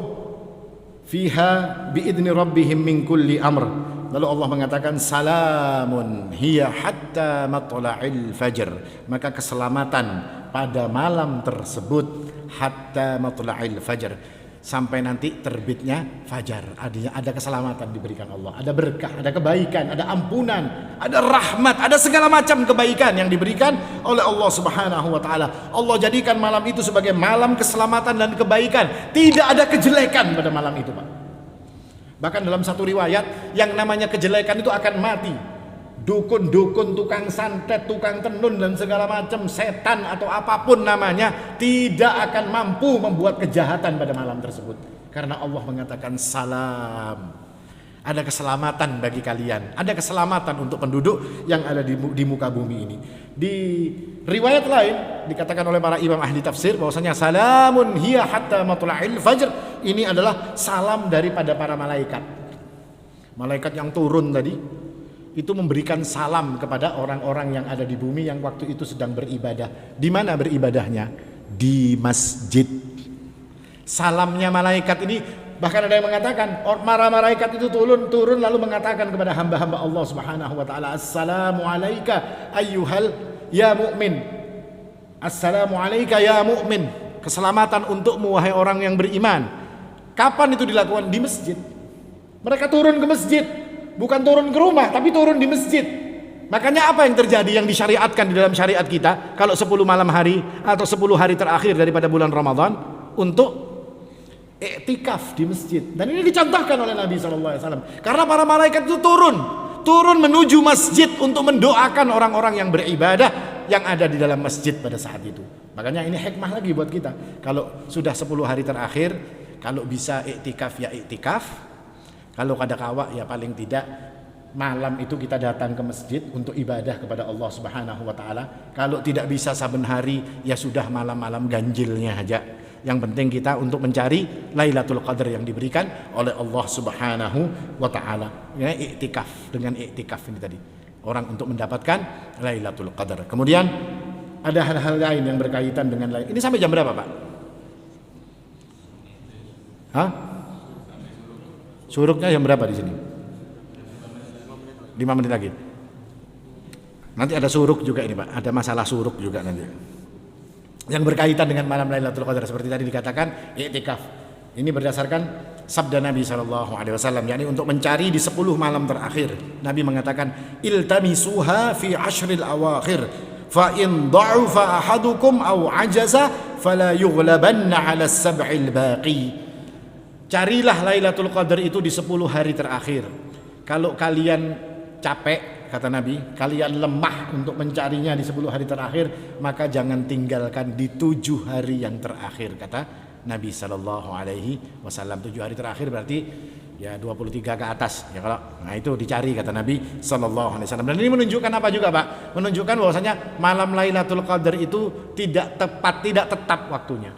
fiha biidni rabbihim min kulli amr. Lalu Allah mengatakan salamun hiya hatta matla'il fajr. Maka keselamatan pada malam tersebut hatta matla'il fajr, sampai nanti terbitnya fajar. Ada keselamatan diberikan Allah, ada berkah, ada kebaikan, ada ampunan, ada rahmat, ada segala macam kebaikan yang diberikan oleh Allah Subhanahu wa taala. Allah jadikan malam itu sebagai malam keselamatan dan kebaikan. Tidak ada kejelekan pada malam itu, Pak. Bahkan dalam satu riwayat, yang namanya kejelekan itu akan mati. Dukun-dukun, tukang santet, tukang tenun dan segala macam, setan atau apapun namanya, tidak akan mampu membuat kejahatan pada malam tersebut, karena Allah mengatakan salam. Ada keselamatan bagi kalian, ada keselamatan untuk penduduk yang ada di muka bumi ini. Di riwayat lain dikatakan oleh para imam ahli tafsir bahwasanya salamun hiya hatta matla'il fajr, ini adalah salam daripada para malaikat. Malaikat yang turun tadi itu memberikan salam kepada orang-orang yang ada di bumi yang waktu itu sedang beribadah. Di mana beribadahnya? Di masjid. Salamnya malaikat ini, bahkan ada yang mengatakan para malaikat itu turun lalu mengatakan kepada hamba-hamba Allah Subhanahu wa taala, assalamu alayka ayyuhal ya mu'min. Assalamu alayka ya mu'min. Keselamatan untukmu wahai orang yang beriman. Kapan itu dilakukan? Di masjid. Mereka turun ke masjid. Bukan turun ke rumah, tapi turun di masjid. Makanya apa yang terjadi, yang disyariatkan di dalam syariat kita, kalau 10 malam hari atau 10 hari terakhir daripada bulan Ramadan, untuk iktikaf di masjid. Dan ini dicontohkan oleh Nabi SAW. Karena para malaikat itu turun menuju masjid untuk mendoakan orang-orang yang beribadah yang ada di dalam masjid pada saat itu. Makanya ini hikmah lagi buat kita. Kalau sudah 10 hari terakhir, kalau bisa iktikaf ya iktikaf. Kalau kada kawa ya paling tidak malam itu kita datang ke masjid untuk ibadah kepada Allah Subhanahu wa taala. Kalau tidak bisa saben hari ya sudah malam-malam ganjilnya aja. Yang penting kita untuk mencari Lailatul Qadar yang diberikan oleh Allah Subhanahu wa taala. Ya, iktikaf, dengan iktikaf ini tadi. Orang untuk mendapatkan Lailatul Qadar. Kemudian ada hal-hal lain yang berkaitan dengan lain. Ini sampai jam berapa, Pak? Hah? Suruknya jam berapa di sini? 5 menit lagi. Nanti ada suruk juga ini, Pak. Ada masalah suruk juga nanti. Yang berkaitan dengan malam Lailatul Qadar seperti tadi dikatakan i'tikaf. Ini berdasarkan sabda Nabi SAW, yakni untuk mencari di 10 malam terakhir. Nabi mengatakan iltamisuha fi ashril awakhir fa in dha'afa ahadukum aw ajaza fala yughlabanna 'ala as-sab'il baqi. Carilah Lailatul Qadar itu di 10 hari terakhir. Kalau kalian capek kata Nabi, kalian lemah untuk mencarinya di 10 hari terakhir, maka jangan tinggalkan di 7 hari yang terakhir, kata Nabi Shallallahu Alaihi Wasallam. 7 hari terakhir berarti ya 23 ke atas ya, kalau nah itu dicari kata Nabi Shallallahu Alaihi Wasallam. Dan ini menunjukkan apa juga Pak? Menunjukkan bahwasanya malam Lailatul Qadar itu tidak tetap waktunya.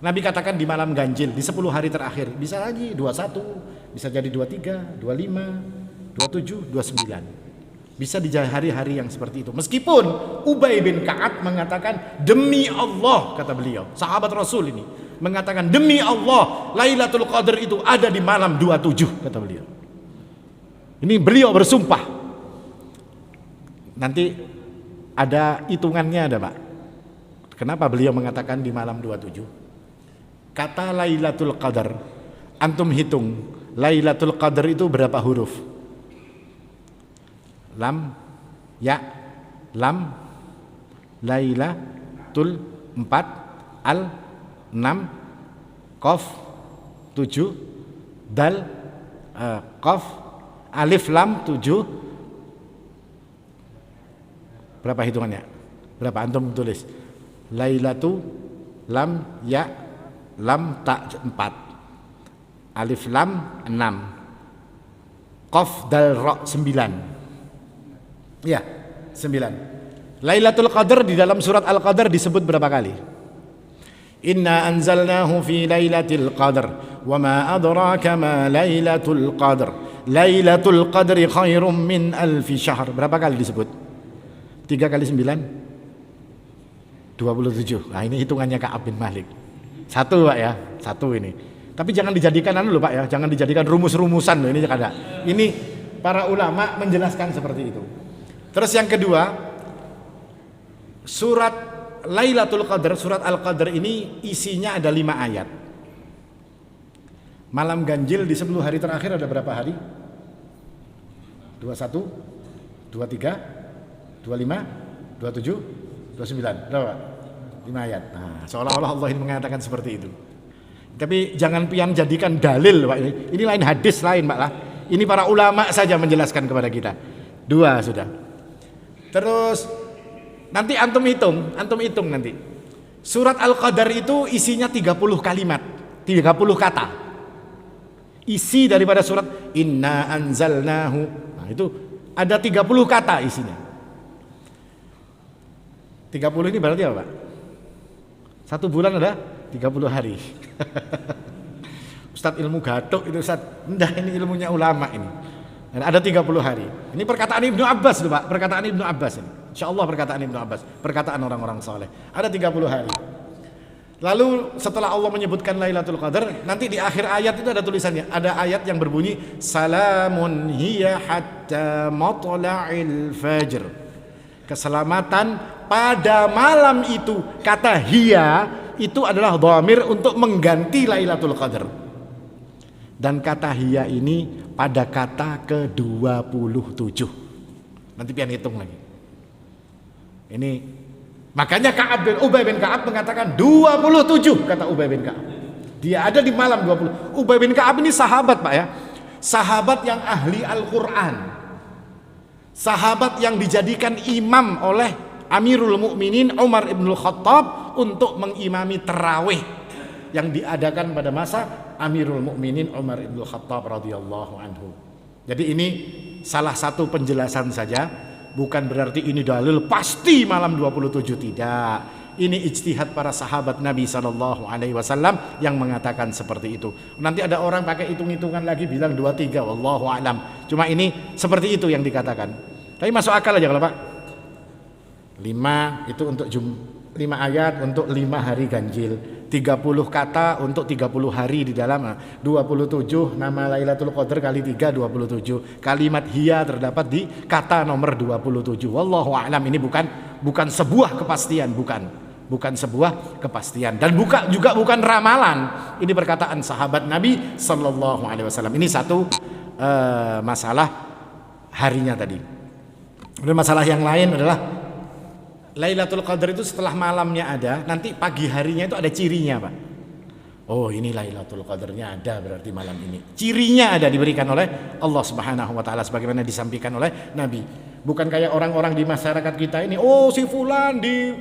Nabi katakan di malam ganjil, di 10 hari terakhir, bisa lagi 21, bisa jadi 23, 25, 27, 29. Bisa di hari-hari yang seperti itu. Meskipun Ubay bin Ka'ab mengatakan demi Allah, kata beliau, sahabat Rasul ini mengatakan demi Allah Lailatul Qadar itu ada di malam 27, kata beliau. Ini beliau bersumpah. Nanti ada hitungannya ada Pak. Kenapa beliau mengatakan di malam 27? Kata Lailatul Qadar, antum hitung Lailatul Qadar itu berapa huruf? Lam, ya, lam, Lailatul 4, al 6, qaf 7, dal, qaf, alif lam 7. Berapa hitungannya? Berapa antum tulis? Lailatu, lam, ya, lam, ta 4, alif lam 6, qaf dal ra 9. Ya, 9. Lailatul Qadar di dalam surat Al-Qadar disebut berapa kali? Inna anzalnahu fi lailatul qadar wa ma adraka ma lailatul qadar. Lailatul qadri khairum min alfi syahr. Berapa kali disebut? 3 kali 9 27. Nah, ini hitungannya Ka'ab bin Malik. 1 Pak ya, 1 ini. Tapi jangan dijadikan loh Pak ya, jangan dijadikan rumus-rumusan loh ini kada. Ini para ulama menjelaskan seperti itu. Terus yang kedua, surat Lailatul Qadar, surat Al-Qadar ini isinya ada 5 ayat. Malam ganjil di 10 hari terakhir ada berapa hari? 21, 23, 25, 27, 29. Berapa? 5 ayat. Nah, seolah-olah Allah ini mengatakan seperti itu. Tapi jangan pian jadikan dalil Pak. Ini lain hadis lain Pak lah. Ini para ulama saja menjelaskan kepada kita. 2 sudah. Terus nanti antum hitung nanti. Surat Al-Qadar itu isinya 30 kalimat, 30 kata. Isi daripada surat Inna anzalnahu. Nah, itu ada 30 kata isinya. 30 ini berarti apa, Pak? 1 bulan ada 30 hari. Ustadz ilmu gatuk itu Ustadz. Enggak, ini ilmunya ulama ini. Dan ada 30 hari. Ini perkataan Ibnu Abbas loh Pak, perkataan Ibnu Abbas ini. Insyaallah perkataan Ibnu Abbas, perkataan orang-orang saleh. Ada 30 hari. Lalu setelah Allah menyebutkan Lailatul Qadar, nanti di akhir ayat itu ada tulisannya, ada ayat yang berbunyi salamun hiya hatta matla'il fajr. Keselamatan pada malam itu. Kata hiya itu adalah dhamir untuk mengganti Lailatul Qadar. Dan kata hiya ini pada kata ke-27. Nanti pian hitung lagi. Ini makanya Ubay bin Ka'ab mengatakan 27, kata Ubay bin Ka'ab. Dia ada di malam 20. Ubay bin Ka'ab ini sahabat Pak ya. Sahabat yang ahli Al-Qur'an. Sahabat yang dijadikan imam oleh Amirul Mukminin Umar ibn Khattab untuk mengimami tarawih yang diadakan pada masa Amirul Mukminin Umar ibn Khattab radhiyallahu anhu. Jadi ini salah satu penjelasan saja, bukan berarti ini dalil pasti malam 27, tidak. Ini ijtihad para sahabat Nabi sallallahu alaihi wasallam yang mengatakan seperti itu. Nanti ada orang pakai hitung-hitungan lagi bilang 23, wallahu alam. Cuma ini seperti itu yang dikatakan. Tapi masuk akal aja kalau Pak. 5 itu untuk 5 ayat untuk 5 hari ganjil. 30 kata untuk 30 hari di dalam 27 nama Lailatul Qadar kali 3 27. Kalimat hiya terdapat di kata nomor 27. Wallahu a'lam. Ini bukan sebuah kepastian, bukan sebuah kepastian dan bukan ramalan. Ini perkataan sahabat Nabi sallallahu alaihi wasallam. Ini satu masalah harinya tadi. Kemudian masalah yang lain adalah Lailatul Qadar itu setelah malamnya ada, nanti pagi harinya itu ada cirinya Pak. Oh ini Lailatul Qadarnya ada berarti malam ini. Cirinya ada diberikan oleh Allah Subhanahu wa ta'ala sebagaimana disampaikan oleh Nabi. Bukan kayak orang-orang di masyarakat kita ini, oh si fulan di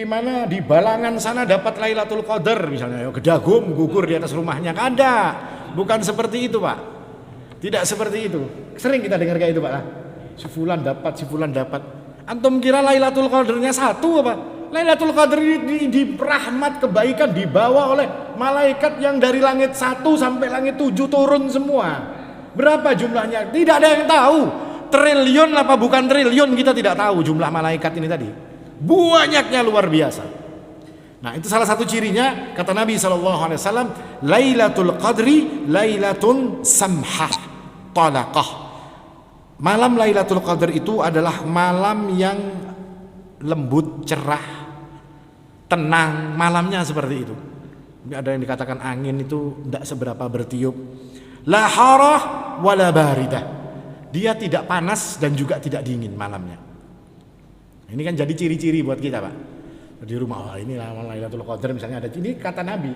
mana di Balangan sana dapat Lailatul Qadar misalnya, gedagum gugur di atas rumahnya. Ada, bukan seperti itu Pak. Tidak seperti itu. Sering kita dengar kayak itu Pak. Si fulan dapat. Antum kira Lailatul Qadarnya satu apa? Lailatul Qadar di rahmat kebaikan dibawa oleh malaikat yang dari langit 1 sampai langit 7 turun semua. Berapa jumlahnya? Tidak ada yang tahu. Triliun apa bukan triliun kita tidak tahu jumlah malaikat ini tadi. Banyaknya luar biasa. Nah, itu salah satu cirinya kata Nabi SAW, Lailatul Qadri Lailatun Samhah Talaqah. Malam Lailatul Qadar itu adalah malam yang lembut, cerah, tenang, malamnya seperti itu. Ada yang dikatakan angin itu tidak seberapa bertiup. La harah wala baridah. Dia tidak panas dan juga tidak dingin malamnya. Ini kan jadi ciri-ciri buat kita Pak. Di rumah, ini Lailatul Qadar misalnya ada, ini kata Nabi.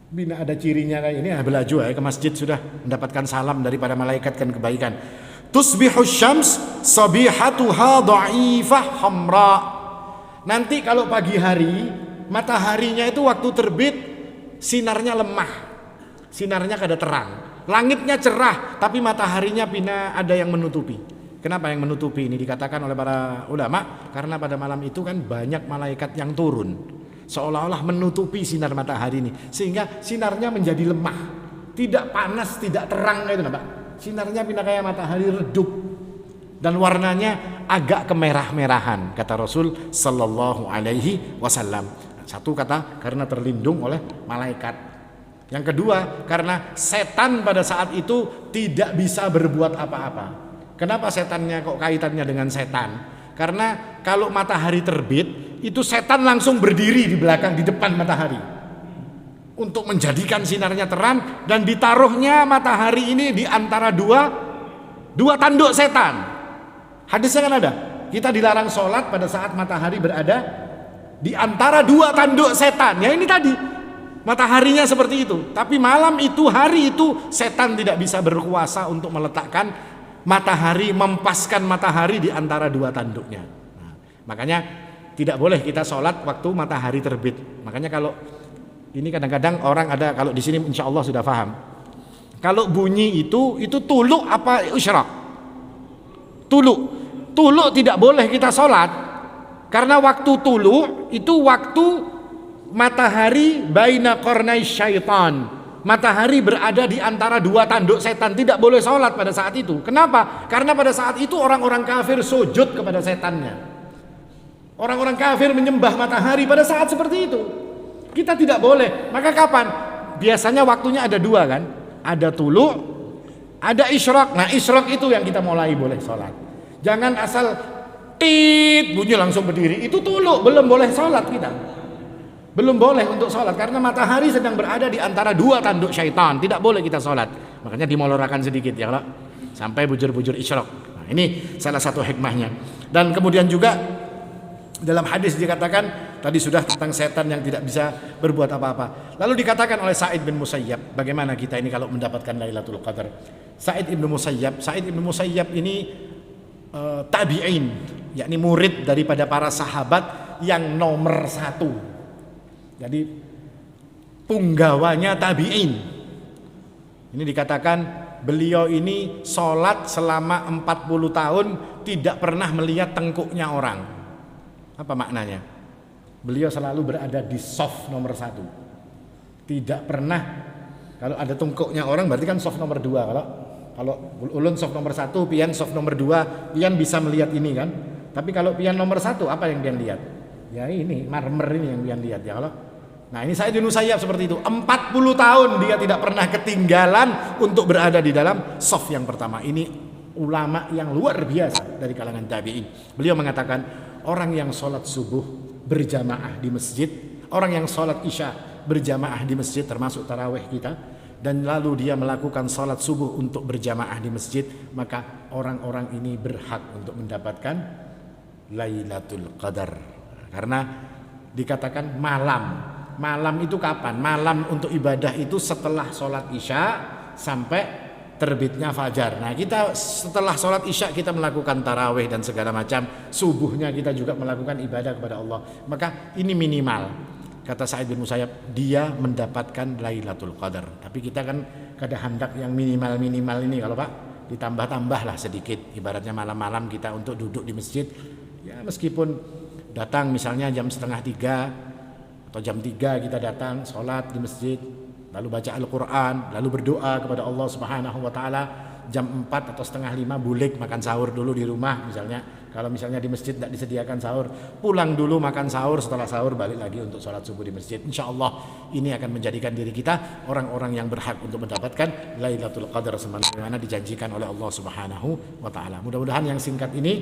Bina ada cirinya kayak ini, belaju ke masjid sudah mendapatkan salam daripada malaikat kan kebaikan. Tusbihus syams sabihatuha dha'ifah hamra. Nanti kalau pagi hari, mataharinya itu waktu terbit sinarnya lemah. Sinarnya kada terang. Langitnya cerah, tapi mataharinya pina ada yang menutupi. Kenapa yang menutupi? Ini dikatakan oleh para ulama karena pada malam itu kan banyak malaikat yang turun, seolah-olah menutupi sinar matahari ini, sehingga sinarnya menjadi lemah, tidak panas, tidak terang gitu, Pak. Sinarnya pina kayak matahari redup dan warnanya agak kemerah-merahan, kata Rasul Sallallahu Alaihi Wasallam. Satu kata karena terlindung oleh malaikat. Yang kedua, karena setan pada saat itu tidak bisa berbuat apa-apa. Kenapa setannya kok kaitannya dengan setan? Karena kalau matahari terbit, itu setan langsung berdiri di belakang, di depan matahari. Untuk menjadikan sinarnya terang dan ditaruhnya matahari ini di antara dua tanduk setan. Hadisnya kan ada. Kita dilarang sholat pada saat matahari berada di antara dua tanduk setan. Ya ini tadi. Mataharinya seperti itu, tapi malam itu, hari itu setan tidak bisa berkuasa untuk meletakkan matahari, mempaskan matahari di antara dua tanduknya. Nah, makanya tidak boleh kita sholat waktu matahari terbit. Makanya kalau ini kadang-kadang orang ada, kalau di sini insya Allah sudah paham. Kalau bunyi itu tuluk apa isyraq? Tuluk tidak boleh kita sholat karena waktu tuluk itu waktu matahari baina qarnai syaitan. Matahari berada di antara dua tanduk setan, tidak boleh sholat pada saat itu. Kenapa? Karena pada saat itu orang-orang kafir sujud kepada setannya. Orang-orang kafir menyembah matahari pada saat seperti itu. Kita tidak boleh. Maka kapan? Biasanya waktunya ada dua kan? Ada tuluk, ada isyraq. Nah isyraq itu yang kita mulai boleh sholat. Jangan asal tit bunyi langsung berdiri. Itu tuluk, belum boleh sholat kita. Belum boleh untuk sholat karena matahari sedang berada di antara dua tanduk syaitan, tidak boleh kita sholat. Makanya dimolorakan sedikit ya, kalau sampai bujur-bujur isyraq. Nah, ini salah satu hikmahnya. Dan kemudian juga dalam hadis dikatakan tadi sudah tentang setan yang tidak bisa berbuat apa-apa. Lalu dikatakan oleh Sa'id bin Musayyab, bagaimana kita ini kalau mendapatkan Lailatul Qadar? Sa'id bin Musayyab ini tabi'in, yakni murid daripada para sahabat yang nomor 1. Jadi punggawanya tabi'in. Ini dikatakan beliau ini sholat selama 40 tahun tidak pernah melihat tengkuknya orang. Apa maknanya? Beliau selalu berada di shaf nomor 1. Tidak pernah, kalau ada tengkuknya orang berarti kan shaf nomor 2. Kalau ulun shaf nomor 1, pian shaf nomor 2, pian bisa melihat ini kan. Tapi kalau pian nomor 1, apa yang pian lihat? Ya ini marmer ini yang pian lihat ya. Nah ini Sa'id bin Musayyab seperti itu, 40 tahun dia tidak pernah ketinggalan untuk berada di dalam shaf yang pertama. Ini ulama yang luar biasa dari kalangan tabi'in. Beliau mengatakan orang yang sholat subuh berjamaah di masjid, orang yang sholat isya berjamaah di masjid termasuk tarawih kita, dan lalu dia melakukan sholat subuh untuk berjamaah di masjid, maka orang-orang ini berhak untuk mendapatkan Lailatul Qadar. Karena dikatakan malam. Malam itu kapan? Malam untuk ibadah itu setelah sholat isya sampai terbitnya fajar. Nah, kita setelah sholat isya kita melakukan tarawih dan segala macam, subuhnya kita juga melakukan ibadah kepada Allah. Maka ini minimal. Kata Sa'id bin Musayyab, dia mendapatkan Lailatul Qadar. Tapi kita kan kada hendak yang minimal-minimal ini, kalau Pak ditambah-tambahlah sedikit. Ibaratnya malam-malam kita untuk duduk di masjid, ya meskipun datang misalnya jam 2:30 atau jam 3 kita datang sholat di masjid, lalu baca Al-Quran, lalu berdoa kepada Allah Subhanahu wa Ta'ala. Jam 4 atau 4:30 bulik makan sahur dulu di rumah misalnya. Kalau misalnya di masjid tidak disediakan sahur, pulang dulu makan sahur, setelah sahur balik lagi untuk sholat subuh di masjid. Insya Allah ini akan menjadikan diri kita orang-orang yang berhak untuk mendapatkan Lailatul Qadar sebagaimana dijanjikan oleh Allah Subhanahu wa Ta'ala. Mudah-mudahan yang singkat ini,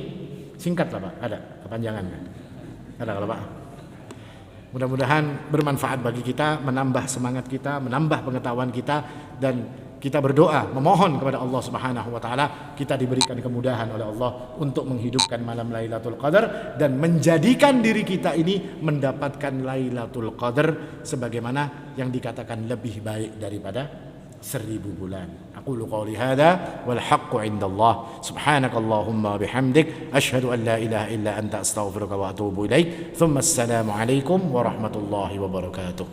singkat lah Pak, ada kepanjangan kan? Ada kalau Pak? Mudah-mudahan bermanfaat bagi kita, menambah semangat kita, menambah pengetahuan kita, dan kita berdoa, memohon kepada Allah Subhanahu wa Ta'ala kita diberikan kemudahan oleh Allah untuk menghidupkan malam Lailatul Qadar dan menjadikan diri kita ini mendapatkan Lailatul Qadar sebagaimana yang dikatakan lebih baik daripada 1000 bulan. Aqulu qawli hadza wal haqqu 'indallah. Subhanakallahumma bihamdik asyhadu an la ilaha illa anta astaghfiruka wa atubu ilaik. Tsumma assalamu alaikum warahmatullahi wabarakatuh.